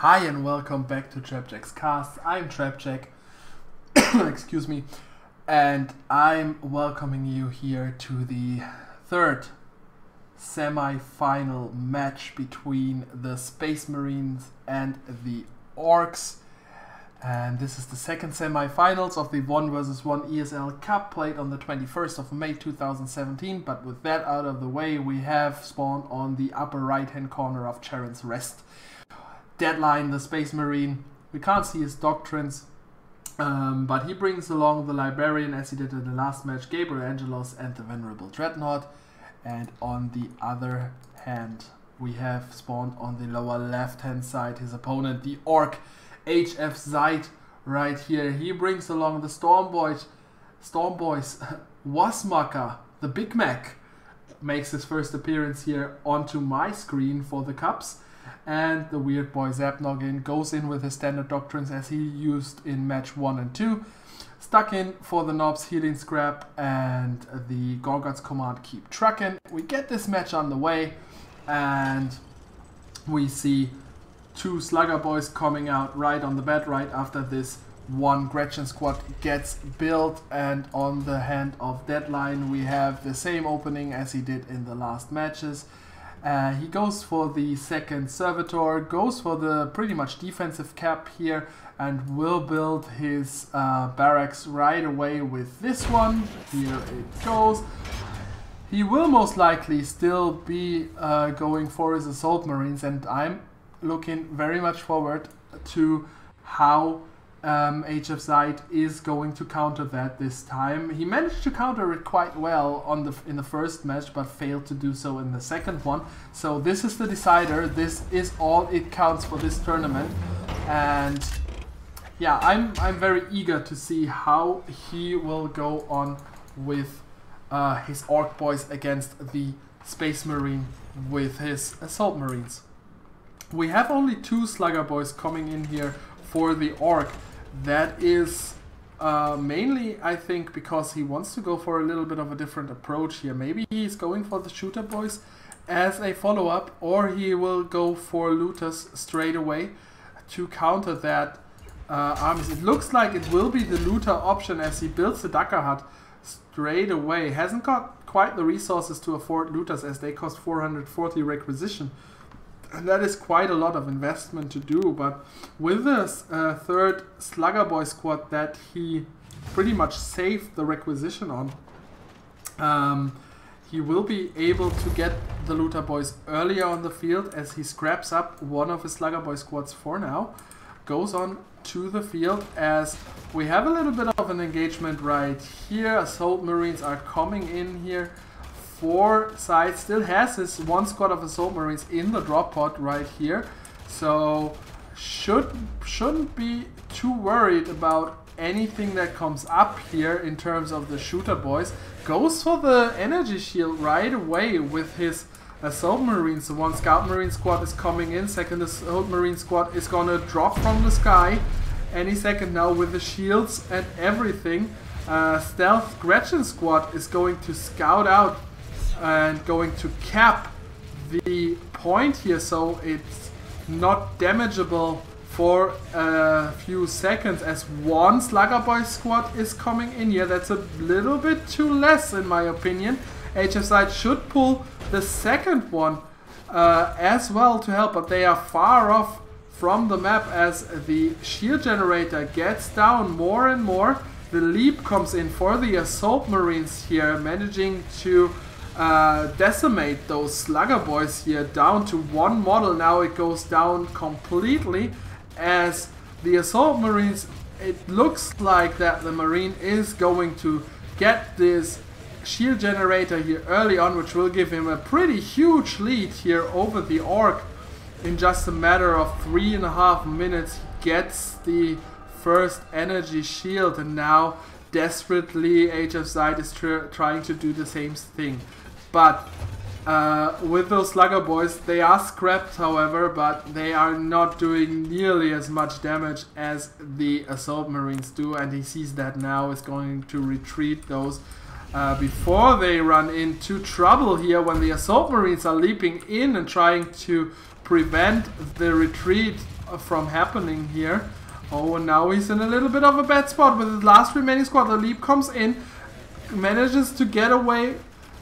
Hi and welcome back to Trapjack's Cast. I'm Trapjack, excuse me, and I'm welcoming you here to the third semi-final match between the Space Marines and the Orcs. And this is the second semi-finals of the 1 vs 1 ESL Cup played on the 21st of May 2017. But with that out of the way, we have spawned on the upper right hand corner of Charon's Rest. Deadline, the Space Marine. We can't see his doctrines, but he brings along the Librarian, as he did in the last match, Gabriel Angelos and the Venerable Dreadnought. And on the other hand, we have spawned on the lower left hand side his opponent, the Orc, hfseid, right here. He brings along the Storm Boys, Wasmacher, the Big Mac, makes his first appearance here onto my screen for the Cups. And the weird boy Zapnoggin goes in with his standard doctrines as he used in match 1 and 2. Stuck in for the Knobs Healing Scrap and the Gorgots command Keep Truckin'. We get this match on the way and we see two Slugger Boys coming out right on the bat right after this one Gretchen squad gets built. And on the hand of Deadline we have the same opening as he did in the last matches. He goes for the second Servitor, goes for the pretty much defensive cap here, and will build his barracks right away with this one. Here it goes. He will most likely still be going for his Assault Marines, and I'm looking very much forward to how hfseid is going to counter that this time. He managed to counter it quite well in the first match, but failed to do so in the second one. So this is the decider. This is all it counts for this tournament. And yeah, I'm very eager to see how he will go on with his Orc Boys against the Space Marine with his Assault Marines. We have only two Slugger Boys coming in here for the Orc. That is mainly, I think, because he wants to go for a little bit of a different approach here. Maybe he's going for the Shooter Boys as a follow-up, or he will go for Looters straight away to counter that armies. It looks like it will be the Looter option as he builds the Ducker Hut straight away. Hasn't got quite the resources to afford Looters as they cost 440 requisition. And that is quite a lot of investment to do, but with this third Slugger Boy squad that he pretty much saved the requisition on, he will be able to get the Looter Boys earlier on the field as he scraps up one of his Slugger Boy squads for now. Goes on to the field as we have a little bit of an engagement right here. Assault Marines are coming in here. Side still has his one squad of Assault Marines in the drop pod right here, so shouldn't be too worried about anything that comes up here in terms of the Shooter Boys. Goes for the energy shield right away with his Assault Marines. The one Scout Marine squad is coming in, second Assault Marine squad is gonna drop from the sky any second now with the shields and everything. Stealth Gretchen squad is going to scout out and going to cap the point here, so it's not damageable for a few seconds as one Slugger Boy squad is coming in here. That's a little bit too less in my opinion. hfseid should pull the second one as well to help, but they are far off from the map as the shield generator gets down more and more. The leap comes in for the Assault Marines here, managing to decimate those Slugger Boys here down to one model. Now it goes down completely as the Assault Marines, it looks like that the Marine is going to get this shield generator here early on, which will give him a pretty huge lead here over the Orc. In just a matter of 3.5 minutes he gets the first energy shield, and now desperately hfseid is trying to do the same thing. But with those Slugger Boys, they are scrapped however, but they are not doing nearly as much damage as the Assault Marines do, and he sees that now is going to retreat those before they run into trouble here when the Assault Marines are leaping in and trying to prevent the retreat from happening here. Oh, and now he's in a little bit of a bad spot with his last remaining squad. The leap comes in, manages to get away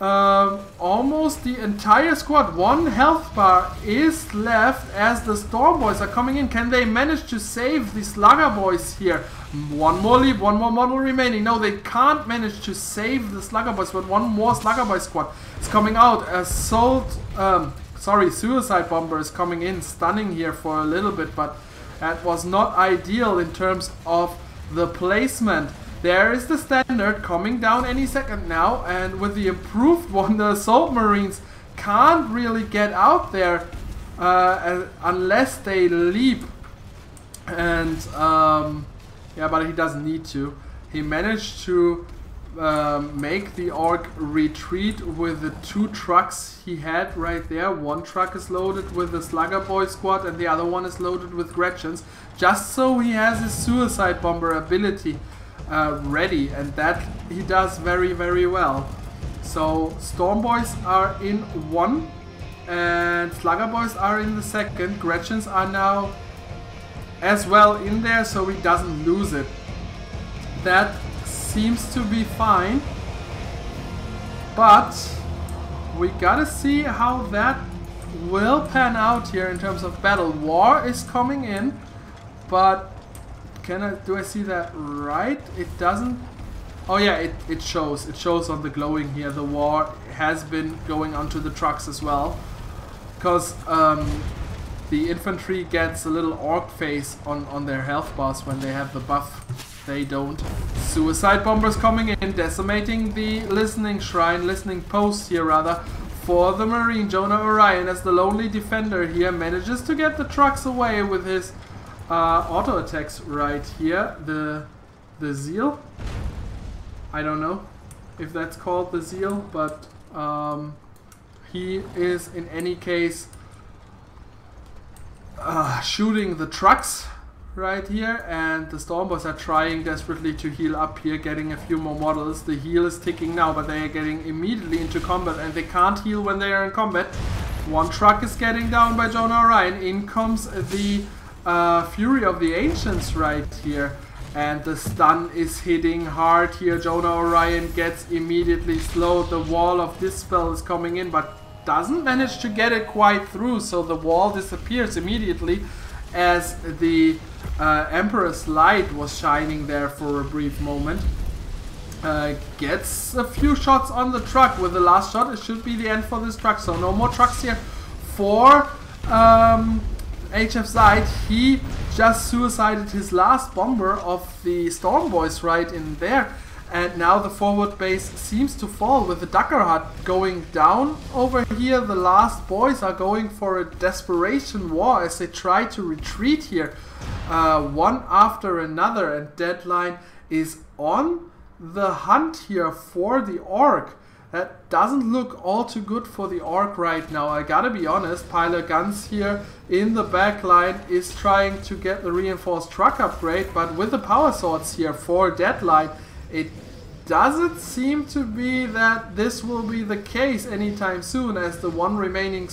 almost the entire squad. One health bar is left as the Storm Boys are coming in. Can they manage to save the Slugger Boys here? One more leap, one more model remaining. No, they can't manage to save the Slugger Boys, but one more Slugger Boy squad is coming out. Suicide Bomber is coming in, stunning here for a little bit, but that was not ideal in terms of the placement. There is the standard coming down any second now, and with the improved one, the Assault Marines can't really get out there unless they leap. And yeah, but he doesn't need to. He managed to make the Orc retreat with the 2 trucks he had right there. One truck is loaded with the Slugger Boy squad and the other one is loaded with Gretchens, just so he has his Suicide Bomber ability ready, and that he does very, very well. So Storm Boys are in 1 and Slugger Boys are in the 2nd. Gretchens are now as well in there, so he doesn't lose it. That seems to be fine, but we gotta see how that will pan out here in terms of battle. War is coming in, but do I see that right? It doesn't. Oh yeah, it shows. It shows on the glowing here. The war has been going onto the trucks as well, because the infantry gets a little orc face on their health bars when they have the buff. They don't. Suicide Bombers coming in, decimating the listening post here rather, for the Marine. Jonah Orion as the lonely defender here manages to get the trucks away with his auto attacks right here. The Zeal. I don't know if that's called the Zeal, but he is in any case shooting the trucks right here, and the Storm Boys are trying desperately to heal up here, getting a few more models. The heal is ticking now, but they are getting immediately into combat, and they can't heal when they are in combat. One truck is getting down by Jonah Orion. In comes the Fury of the Ancients right here, and the stun is hitting hard here. Jonah Orion gets immediately slowed. The Wall of Dispel is coming in, but doesn't manage to get it quite through, so the wall disappears immediately as the Emperor's Light was shining there for a brief moment. Gets a few shots on the truck. With the last shot, it should be the end for this truck, so no more trucks here for hfseid. He just suicided his last bomber of the Storm Boys right in there, and now the forward base seems to fall with the Ducker Hut going down over here. The last boys are going for a desperation war as they try to retreat here, one after another, and Deadline is on the hunt here for the Orc. That doesn't look all too good for the Orc right now, I gotta be honest. Pilot Guns here in the back line is trying to get the reinforced truck upgrade, but with the power swords here for Deadline, it doesn't seem to be that this will be the case anytime soon, as the one remaining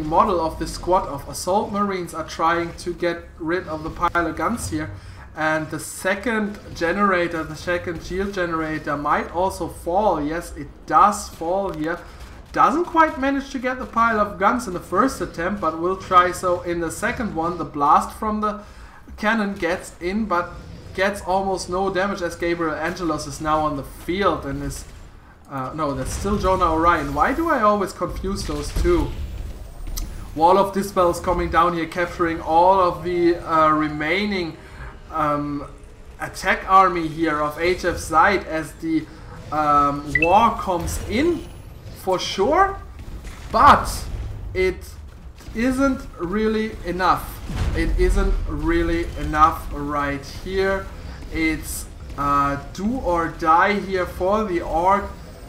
model of the squad of Assault Marines are trying to get rid of the Pilot Guns here. And the second generator, the second shield generator, might also fall. Yes, it does fall here. Doesn't quite manage to get the pile of guns in the first attempt, but will try so in the second one. The blast from the cannon gets in, but gets almost no damage as Gabriel Angelos is now on the field and is... no, that's still Jonah Orion. Why do I always confuse those two? Wall of Dispel is coming down here, capturing all of the remaining attack army here of hfseid as the war comes in for sure, but it isn't really enough. It isn't really enough right here. It's do or die here for the Orc.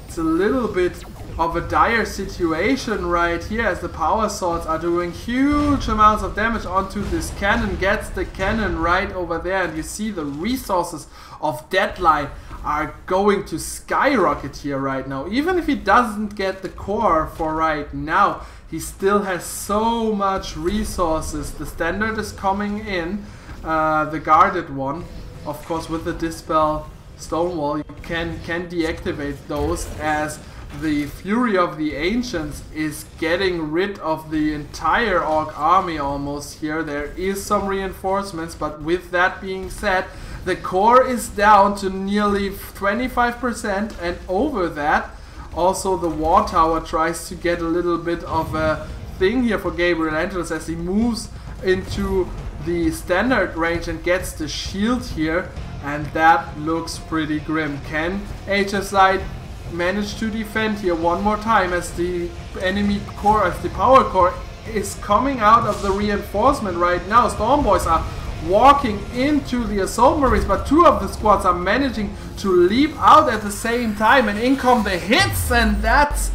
It's a little bit of a dire situation right here, as the power swords are doing huge amounts of damage onto this cannon. Gets the cannon right over there, and you see the resources of Deadline are going to skyrocket here right now. Even if he doesn't get the core for right now, he still has so much resources. The standard is coming in, the guarded one, of course, with the Dispel Stonewall. You can deactivate those, as the Fury of the Ancients is getting rid of the entire Orc army almost here. There is some reinforcements, but with that being said, the core is down to nearly 25%, and over that, also the War Tower tries to get a little bit of a thing here for Gabriel Angelos as he moves into the standard range and gets the shield here, and that looks pretty grim. Can hfseid manage to defend here one more time, as the enemy core, as the power core is coming out of the reinforcement right now? Stormboys are walking into the assault marines, but two of the squads are managing to leap out at the same time, and in come the hits, and that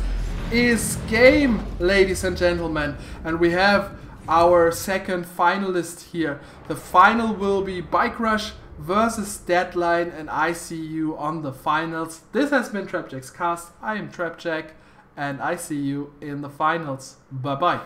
is game, ladies and gentlemen. And we have our second finalist here. The final will be Bike Rush versus Deadline, and I see you on the finals. This has been Trapjack's Cast. I am Trapjack, and I see you in the finals. Bye bye.